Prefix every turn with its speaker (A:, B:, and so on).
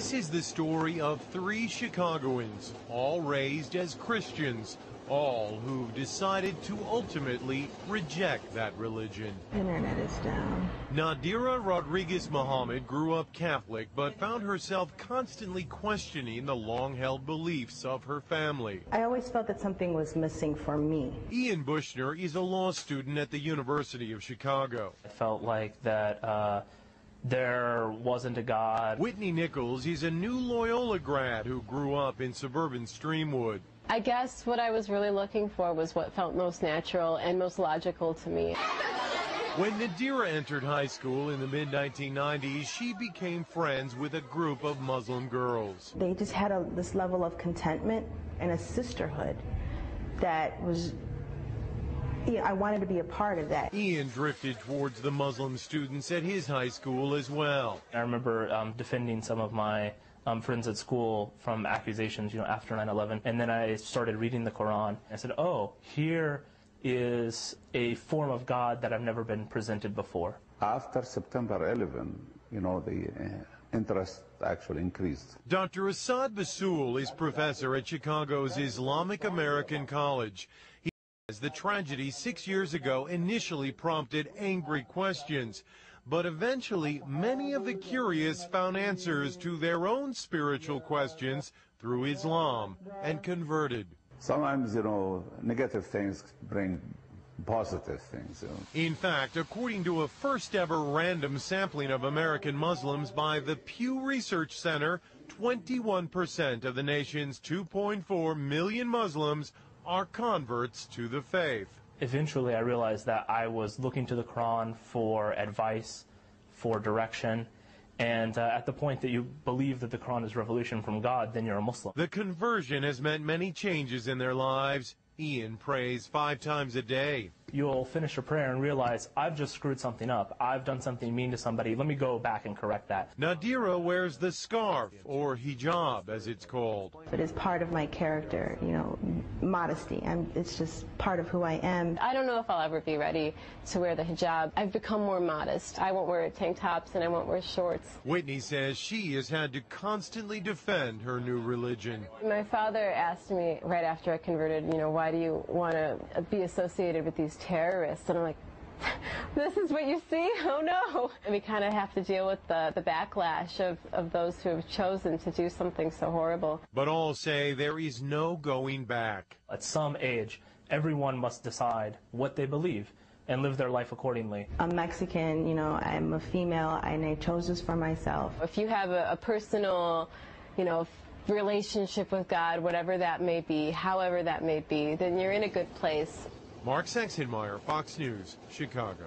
A: This is the story of three Chicagoans, all raised as Christians, all who've decided to ultimately reject that religion.
B: Internet is down.
A: Nadira Rodriguez Muhammad grew up Catholic, but found herself constantly questioning the long-held beliefs of her family.
B: I always felt that something was missing for me.
A: Ian Bushner is a law student at the University of Chicago.
C: I felt like that there wasn't a God.
A: Whitney Nichols is a new Loyola grad who grew up in suburban Streamwood.
D: I guess what I was really looking for was what felt most natural and most logical to me.
A: When Nadira entered high school in the mid-1990s, she became friends with a group of Muslim girls.
B: They just had this level of contentment and a sisterhood that was, I wanted to be a part of that.
A: Ian drifted towards the Muslim students at his high school as well.
C: I remember defending some of my friends at school from accusations, after 9/11, and then I started reading the Quran. I said, oh, here is a form of God that I've never been presented before.
E: After September 11, the interest actually increased.
A: Dr. Assad Basul is professor at Chicago's Islamic American College. He says the tragedy 6 years ago initially prompted angry questions, but eventually many of the curious found answers to their own spiritual questions through Islam and converted.
E: Sometimes, negative things bring positive things.
A: In fact, according to a first-ever random sampling of American Muslims by the Pew Research Center, 21% of the nation's 2.4 million Muslims are converts to the faith.
C: Eventually, I realized that I was looking to the Quran for advice, for direction, and at the point that you believe that the Quran is revelation from God, then you're a Muslim.
A: The conversion has meant many changes in their lives. Ian prays 5 times a day.
C: You'll finish a prayer and realize, I've just screwed something up. I've done something mean to somebody. Let me go back and correct that.
A: Nadira wears the scarf, or hijab as it's called.
B: It is part of my character, modesty. It's just part of who I am.
D: I don't know if I'll ever be ready to wear the hijab. I've become more modest. I won't wear tank tops and I won't wear shorts.
A: Whitney says she has had to constantly defend her new religion.
D: My father asked me right after I converted, why do you want to be associated with these terrorists? And I'm like, this is what you see? Oh no. And we kind of have to deal with the backlash of those who have chosen to do something so horrible.
A: But all say there is no going back.
C: At some age, everyone must decide what they believe and live their life accordingly.
B: I'm Mexican, I'm a female, and I chose this for myself.
D: If you have a personal, relationship with God, whatever that may be, however that may be, then you're in a good place.
A: Mark Sextonmeyer, Fox News, Chicago.